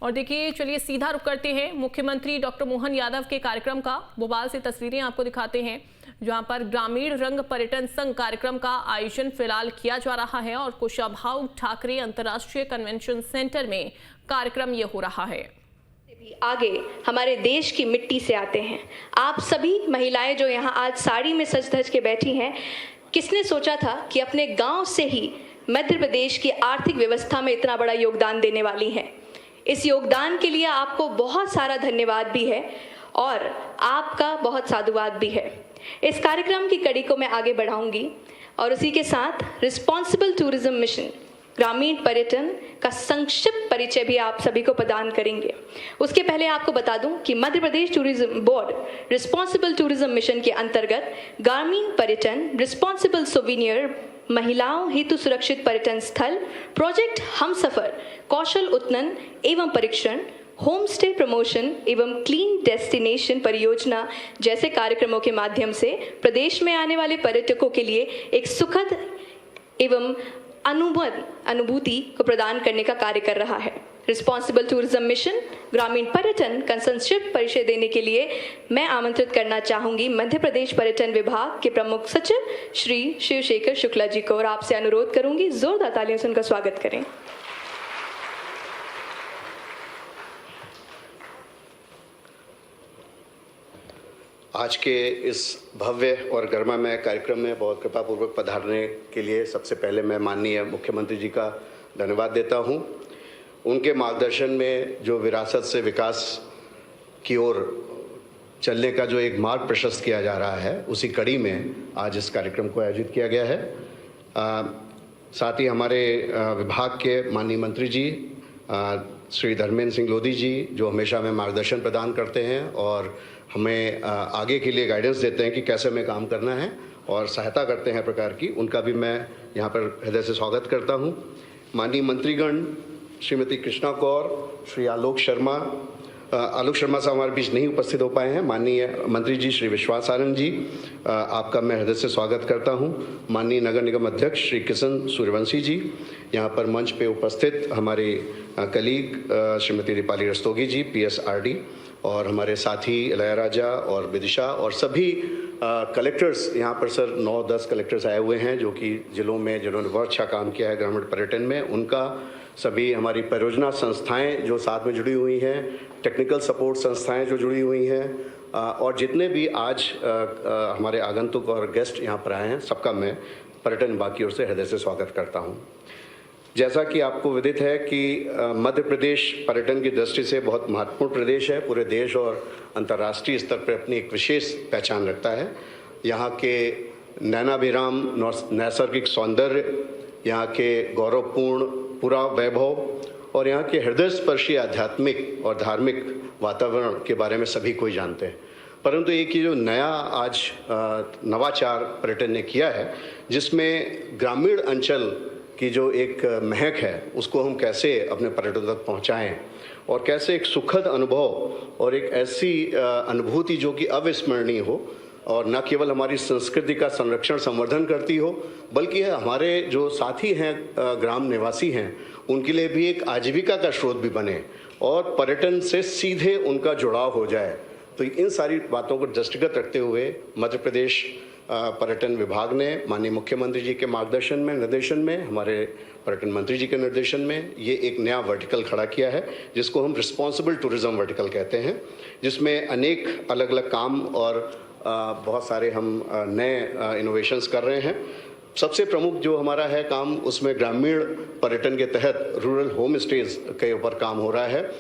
और देखिए, चलिए सीधा रुख करते हैं मुख्यमंत्री डॉक्टर मोहन यादव के कार्यक्रम का। भोपाल से तस्वीरें आपको दिखाते हैं, जहां पर ग्रामीण रंग पर्यटन संघ कार्यक्रम का आयोजन फिलहाल किया जा रहा है और कुशाभाऊ ठाकरे अंतर्राष्ट्रीय कन्वेंशन सेंटर में कार्यक्रम ये हो रहा है। आगे हमारे देश की मिट्टी से आते हैं आप सभी महिलाएं जो यहाँ आज साड़ी में सज धज के बैठी हैं। किसने सोचा था कि अपने गांव से ही मध्य प्रदेश की आर्थिक व्यवस्था में इतना बड़ा योगदान देने वाली हैं। इस योगदान के लिए आपको बहुत सारा धन्यवाद भी है और आपका बहुत साधुवाद भी है। इस कार्यक्रम की कड़ी को मैं आगे बढ़ाऊंगी और उसी के साथ रिस्पॉन्सिबल टूरिज्म मिशन ग्रामीण पर्यटन का संक्षिप्त परिचय भी आप सभी को प्रदान करेंगे। उसके पहले आपको बता दूं कि Madhya Pradesh tourism board responsible tourism mission के अंतर्गत ग्रामीण पर्यटन, रिस्पॉन्सिबल सोविनियर, महिलाओं हेतु सुरक्षित पर्यटन स्थल, प्रोजेक्ट हमसफर, कौशल उन्नयन एवं परीक्षण, होम स्टे प्रमोशन एवं क्लीन डेस्टिनेशन परियोजना जैसे कार्यक्रमों के माध्यम से प्रदेश में आने वाले पर्यटकों के लिए एक सुखद एवं अनुभूति को प्रदान करने का कार्य कर रहा है। रिस्पॉन्सिबल टूरिज्म मिशन ग्रामीण पर्यटन का संक्षिप्त परिचय देने के लिए मैं आमंत्रित करना चाहूंगी मध्य प्रदेश पर्यटन विभाग के प्रमुख सचिव श्री शिवशेखर शुक्ला जी को और आपसे अनुरोध करूंगी जोरदार तालियों से उनका स्वागत करें। आज के इस भव्य और गर्मामय कार्यक्रम में बहुत कृपापूर्वक पधारने के लिए सबसे पहले मैं माननीय मुख्यमंत्री जी का धन्यवाद देता हूं। उनके मार्गदर्शन में जो विरासत से विकास की ओर चलने का जो एक मार्ग प्रशस्त किया जा रहा है, उसी कड़ी में आज इस कार्यक्रम को आयोजित किया गया है। साथ ही हमारे विभाग के माननीय मंत्री जी श्री धर्मेंद्र सिंह लोधी जी, जो हमेशा हमें मार्गदर्शन प्रदान करते हैं और हमें आगे के लिए गाइडेंस देते हैं कि कैसे हमें काम करना है और सहायता करते हैं प्रकार की, उनका भी मैं यहाँ पर हृदय से स्वागत करता हूँ। माननीय मंत्रीगण श्रीमती कृष्णा कौर, श्री आलोक शर्मा साहब हमारे बीच नहीं उपस्थित हो पाए हैं। माननीय मंत्री जी श्री विश्वास आनंद जी, आपका मैं हृदय से स्वागत करता हूं। माननीय नगर निगम अध्यक्ष श्री किशन सूर्यवंशी जी, यहाँ पर मंच पे उपस्थित हमारे कलीग श्रीमती दीपाली रस्तोगी जी PSRD, और हमारे साथी इलैयाराजा और विदिशा और सभी कलेक्टर्स यहाँ पर सर 9-10 कलेक्टर्स आए हुए हैं जो कि जिलों में जिन्होंने बहुत अच्छा काम किया है ग्रामीण पर्यटन में, उनका सभी हमारी परियोजना संस्थाएं जो साथ में जुड़ी हुई हैं, टेक्निकल सपोर्ट संस्थाएं जो जुड़ी हुई हैं और जितने भी आज हमारे आगंतुक और गेस्ट यहाँ पर आए हैं, सबका मैं पर्यटन विभाग की ओर से हृदय से स्वागत करता हूँ। जैसा कि आपको विदित है कि मध्य प्रदेश पर्यटन की दृष्टि से बहुत महत्वपूर्ण प्रदेश है, पूरे देश और अंतर्राष्ट्रीय स्तर पर अपनी एक विशेष पहचान रखता है। यहाँ के नैनाभिराम नैसर्गिक सौंदर्य, यहाँ के गौरवपूर्ण पूरा वैभव और यहाँ के हृदय स्पर्शी आध्यात्मिक और धार्मिक वातावरण के बारे में सभी कोई जानते हैं। परंतु एक ये जो नया आज नवाचार पर्यटन ने किया है, जिसमें ग्रामीण अंचल की जो एक महक है उसको हम कैसे अपने पर्यटकों तक पहुंचाएं और कैसे एक सुखद अनुभव और एक ऐसी अनुभूति जो कि अविस्मरणीय हो और न केवल हमारी संस्कृति का संरक्षण संवर्धन करती हो, बल्कि हमारे जो साथी हैं ग्राम निवासी हैं उनके लिए भी एक आजीविका का स्रोत भी बने और पर्यटन से सीधे उनका जुड़ाव हो जाए। तो इन सारी बातों को दृष्टिगत रखते हुए मध्य प्रदेश पर्यटन विभाग ने माननीय मुख्यमंत्री जी के मार्गदर्शन में, निर्देशन में, हमारे पर्यटन मंत्री जी के निर्देशन में ये एक नया वर्टिकल खड़ा किया है जिसको हम रिस्पॉन्सिबल टूरिज्म वर्टिकल कहते हैं, जिसमें अनेक अलग अलग काम और बहुत सारे हम नए इनोवेशंस कर रहे हैं। सबसे प्रमुख जो हमारा है काम, उसमें ग्रामीण पर्यटन के तहत रूरल होम स्टेज के ऊपर काम हो रहा है,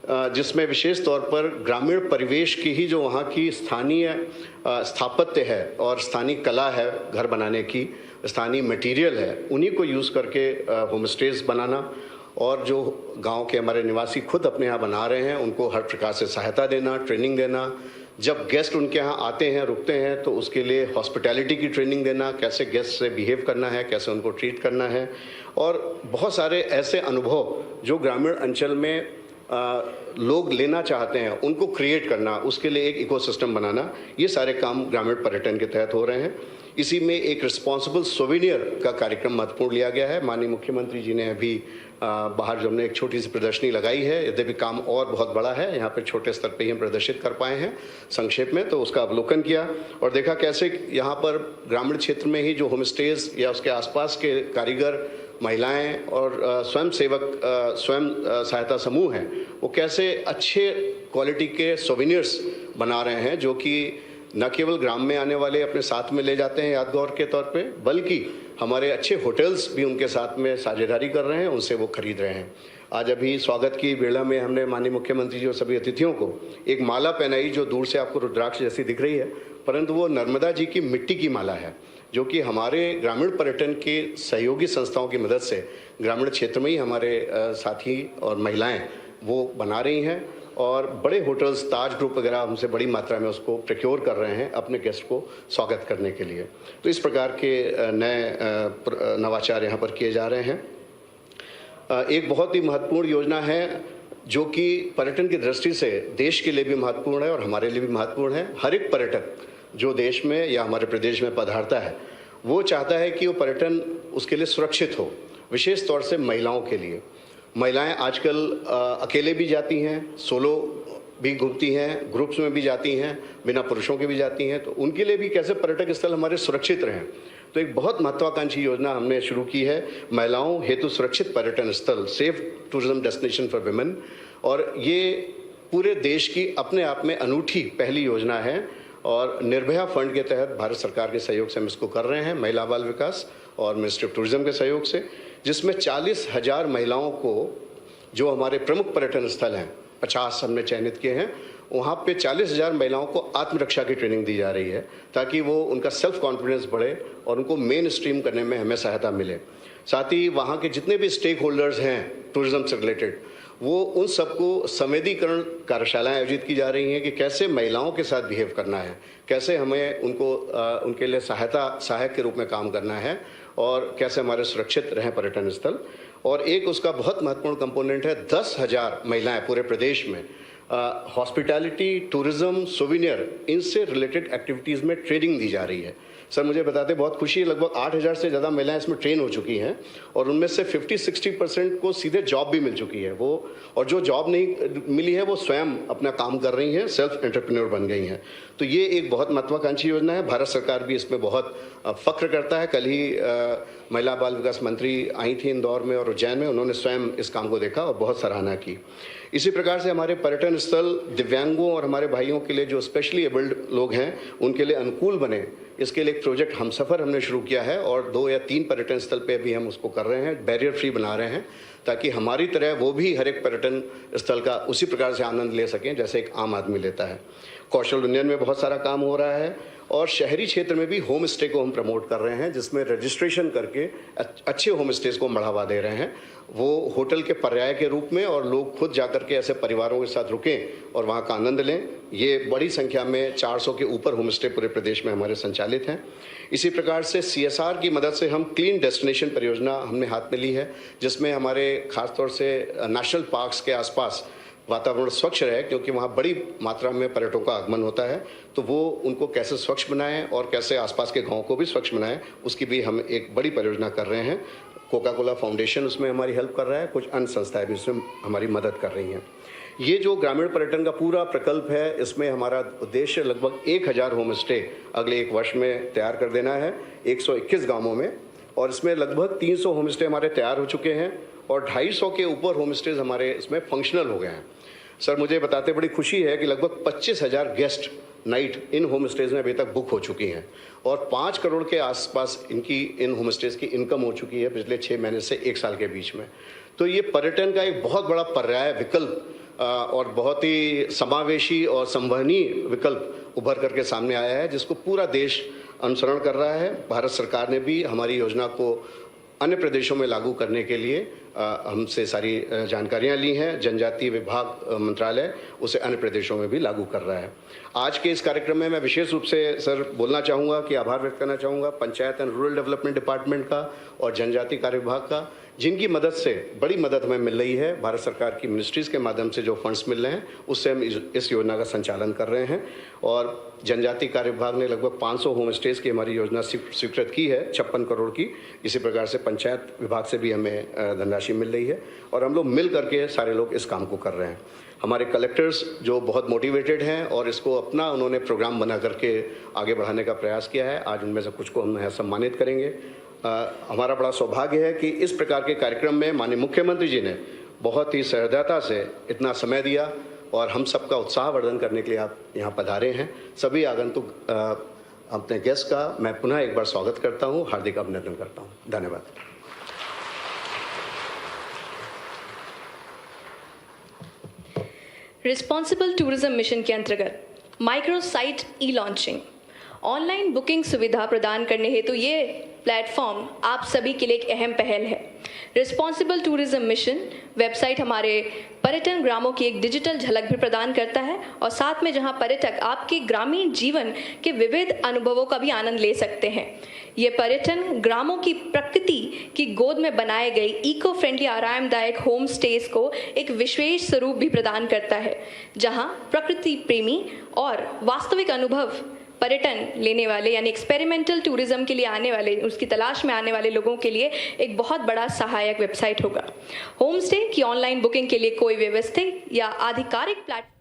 जिसमें विशेष तौर पर ग्रामीण परिवेश की ही जो वहाँ की स्थानीय स्थापत्य है और स्थानीय कला है, घर बनाने की स्थानीय मटेरियल है, उन्हीं को यूज़ करके होम स्टेज बनाना और जो गांव के हमारे निवासी खुद अपने यहाँ बना रहे हैं उनको हर प्रकार से सहायता देना, ट्रेनिंग देना। जब गेस्ट उनके यहाँ आते हैं, रुकते हैं, तो उसके लिए हॉस्पिटैलिटी की ट्रेनिंग देना, कैसे गेस्ट से बिहेव करना है, कैसे उनको ट्रीट करना है और बहुत सारे ऐसे अनुभव जो ग्रामीण अंचल में लोग लेना चाहते हैं उनको क्रिएट करना, उसके लिए एक इकोसिस्टम बनाना, ये सारे काम ग्रामीण पर्यटन के तहत हो रहे हैं। इसी में एक रिस्पॉन्सिबल सोविनियर का कार्यक्रम महत्वपूर्ण लिया गया है। माननीय मुख्यमंत्री जी ने अभी बाहर जो हमने एक छोटी सी प्रदर्शनी लगाई है, यद्यपि काम और बहुत बड़ा है, यहाँ पे छोटे स्तर पे ही हम प्रदर्शित कर पाए हैं संक्षेप में, तो उसका अवलोकन किया और देखा कैसे यहाँ पर ग्रामीण क्षेत्र में ही जो होम स्टेज या उसके आसपास के कारीगर, महिलाएं और स्वयं सहायता समूह हैं, वो कैसे अच्छे क्वालिटी के सोवेनियर्स बना रहे हैं, जो कि न केवल ग्राम में आने वाले अपने साथ में ले जाते हैं यादगार के तौर पे, बल्कि हमारे अच्छे होटल्स भी उनके साथ में साझेदारी कर रहे हैं, उनसे वो खरीद रहे हैं। आज अभी स्वागत की बेला में हमने माननीय मुख्यमंत्री जी और सभी अतिथियों को एक माला पहनाई, जो दूर से आपको रुद्राक्ष जैसी दिख रही है, परंतु वो नर्मदा जी की मिट्टी की माला है, जो कि हमारे ग्रामीण पर्यटन के सहयोगी संस्थाओं की मदद से ग्रामीण क्षेत्र में ही हमारे साथी और महिलाएं वो बना रही हैं और बड़े होटल्स, ताज ग्रुप वगैरह हमसे बड़ी मात्रा में उसको प्रोक्योर कर रहे हैं अपने गेस्ट को स्वागत करने के लिए। तो इस प्रकार के नए नवाचार यहाँ पर किए जा रहे हैं। एक बहुत ही महत्वपूर्ण योजना है जो कि पर्यटन की दृष्टि से देश के लिए भी महत्वपूर्ण है और हमारे लिए भी महत्वपूर्ण है। हर एक पर्यटक जो देश में या हमारे प्रदेश में पधारता है, वो चाहता है कि वो पर्यटन उसके लिए सुरक्षित हो, विशेष तौर से महिलाओं के लिए। महिलाएं आजकल अकेले भी जाती हैं, सोलो भी घूमती हैं, ग्रुप्स में भी जाती हैं, बिना पुरुषों के भी जाती हैं, तो उनके लिए भी कैसे पर्यटक स्थल हमारे सुरक्षित रहें। तो एक बहुत महत्वाकांक्षी योजना हमने शुरू की है, महिलाओं हेतु सुरक्षित पर्यटन स्थल, safe tourism destination for women, और ये पूरे देश की अपने आप में अनूठी पहली योजना है और निर्भया फंड के तहत भारत सरकार के सहयोग से हम इसको कर रहे हैं, महिला बाल विकास और मिनिस्ट्री ऑफ टूरिज्म के सहयोग से, जिसमें 40,000 महिलाओं को जो हमारे प्रमुख पर्यटन स्थल हैं, 50 हमने चयनित किए हैं, वहाँ पे 40,000 महिलाओं को आत्मरक्षा की ट्रेनिंग दी जा रही है, ताकि वो उनका सेल्फ कॉन्फिडेंस बढ़े और उनको मेन स्ट्रीम करने में हमें सहायता मिले। साथ ही वहाँ के जितने भी स्टेक होल्डर्स हैं टूरिज्म से रिलेटेड, वो उन सबको संवेदीकरण कार्यशालाएं आयोजित की जा रही हैं कि कैसे महिलाओं के साथ बिहेव करना है, कैसे हमें उनको उनके लिए सहायक के रूप में काम करना है और कैसे हमारे सुरक्षित रहें पर्यटन स्थल। और एक उसका बहुत महत्वपूर्ण कंपोनेंट है, 10,000 महिलाएं पूरे प्रदेश में हॉस्पिटैलिटी, टूरिज्म, सोवेनियर, इनसे रिलेटेड एक्टिविटीज़ में ट्रेनिंग दी जा रही है। सर मुझे बताते बहुत खुशी है, लगभग 8,000 से ज़्यादा महिलाएं इसमें ट्रेन हो चुकी हैं और उनमें से 50-60% को सीधे जॉब भी मिल चुकी है वो, और जो जॉब नहीं मिली है वो स्वयं अपना काम कर रही हैं, सेल्फ एंटरप्रेन्योर बन गई हैं। तो ये एक बहुत महत्वाकांक्षी योजना है, भारत सरकार भी इसमें बहुत फख्र करता है। कल ही महिला बाल विकास मंत्री आई थी इंदौर में और उज्जैन में, उन्होंने स्वयं इस काम को देखा और बहुत सराहना की। इसी प्रकार से हमारे पर्यटन स्थल दिव्यांगों और हमारे भाइयों के लिए जो स्पेशली एबल्ड लोग हैं उनके लिए अनुकूल बने, इसके लिए एक प्रोजेक्ट हमसफ़र हमने शुरू किया है और 2 या 3 पर्यटन स्थल पे भी हम उसको कर रहे हैं, बैरियर फ्री बना रहे हैं, ताकि हमारी तरह वो भी हर एक पर्यटन स्थल का उसी प्रकार से आनंद ले सकें जैसे एक आम आदमी लेता है। कौशल उन्नयन में बहुत सारा काम हो रहा है और शहरी क्षेत्र में भी होम स्टे को हम प्रमोट कर रहे हैं, जिसमें रजिस्ट्रेशन करके अच्छे होम स्टेज को बढ़ावा दे रहे हैं, वो होटल के पर्याय के रूप में, और लोग खुद जाकर के ऐसे परिवारों के साथ रुकें और वहाँ का आनंद लें। ये बड़ी संख्या में 400 के ऊपर होम स्टे पूरे प्रदेश में हमारे संचालित हैं। इसी प्रकार से CSR की मदद से हम क्लीन डेस्टिनेशन परियोजना हमने हाथ में ली है, जिसमें हमारे खासतौर से नेशनल पार्क्स के आसपास वातावरण स्वच्छ रहे, क्योंकि वहाँ बड़ी मात्रा में पर्यटकों का आगमन होता है, तो वो उनको कैसे स्वच्छ बनाएं और कैसे आसपास के गाँव को भी स्वच्छ बनाएं, उसकी भी हम एक बड़ी परियोजना कर रहे हैं। कोका कोला फाउंडेशन उसमें हमारी हेल्प कर रहा है, कुछ अन्य संस्थाएं भी उसमें हमारी मदद कर रही हैं। ये जो ग्रामीण पर्यटन का पूरा प्रकल्प है, इसमें हमारा उद्देश्य लगभग 1,000 होम स्टे अगले 1 वर्ष में तैयार कर देना है 121 गाँवों में, और इसमें लगभग 300 होम स्टे हमारे तैयार हो चुके हैं और 250 के ऊपर होम स्टेज हमारे इसमें फंक्शनल हो गए हैं। सर मुझे बताते बड़ी खुशी है कि लगभग 25,000 guest night in home stage में अभी तक बुक हो चुकी हैं और 5 करोड़ के आसपास इन होम स्टेज की इनकम हो चुकी है पिछले 6 महीने से 1 साल के बीच में। तो ये पर्यटन का एक बहुत बड़ा पर्याय विकल्प और बहुत ही समावेशी और संवहनीय विकल्प उभर करके सामने आया है, जिसको पूरा देश अनुसरण कर रहा है। भारत सरकार ने भी हमारी योजना को अन्य प्रदेशों में लागू करने के लिए हमसे सारी जानकारियां ली हैं। जनजातीय विभाग मंत्रालय उसे अन्य प्रदेशों में भी लागू कर रहा है। आज के इस कार्यक्रम में मैं विशेष रूप से सर बोलना चाहूँगा कि आभार व्यक्त करना चाहूँगा panchayat and rural development department का और जनजातीय कार्य विभाग का, जिनकी मदद से बड़ी मदद हमें मिल रही है। भारत सरकार की मिनिस्ट्रीज़ के माध्यम से जो फंड्स मिल रहे हैं उससे हम इस योजना का संचालन कर रहे हैं। और जनजातीय कार्य विभाग ने लगभग 500 होम स्टेज की हमारी योजना स्वीकृत की है 56 करोड़ की। इसी प्रकार से पंचायत विभाग से भी हमें धनराशि मिल रही है और हम लोग मिल करके सारे लोग इस काम को कर रहे हैं। हमारे कलेक्टर्स जो बहुत मोटिवेटेड हैं और इसको अपना उन्होंने प्रोग्राम बना करके आगे बढ़ाने का प्रयास किया है। आज उनमें से कुछ को हम यहाँ सम्मानित करेंगे। हमारा बड़ा सौभाग्य है कि इस प्रकार के कार्यक्रम में माननीय मुख्यमंत्री जी ने बहुत ही सहृदयता से इतना समय दिया और हम सबका उत्साहवर्धन करने के लिए आप यहाँ पधारे हैं। सभी आगंतुक अपने गेस्ट का मैं पुनः एक बार स्वागत करता हूँ, हार्दिक अभिनंदन करता हूँ। धन्यवाद। रिस्पॉन्सिबल टूरिज्म मिशन के अंतर्गत माइक्रो साइट ई लॉन्चिंग ऑनलाइन बुकिंग सुविधा प्रदान करने हेतु ये प्लेटफॉर्म आप सभी के लिए एक अहम पहल है। रिस्पॉन्सिबल टूरिज्म मिशन वेबसाइट हमारे पर्यटन ग्रामों की एक डिजिटल झलक भी प्रदान करता है और साथ में जहां पर्यटक आपके ग्रामीण जीवन के विविध अनुभवों का भी आनंद ले सकते हैं। ये पर्यटन ग्रामों की प्रकृति की गोद में बनाए गई इको फ्रेंडली आरामदायक होम स्टेज को एक विशेष स्वरूप भी प्रदान करता है, जहां प्रकृति प्रेमी और वास्तविक अनुभव पर्यटन लेने वाले यानी एक्सपेरिमेंटल टूरिज्म के लिए आने वाले, उसकी तलाश में आने वाले लोगों के लिए एक बहुत बड़ा सहायक वेबसाइट होगा। होम स्टे की ऑनलाइन बुकिंग के लिए कोई व्यवस्थित या आधिकारिक प्लेटफॉर्म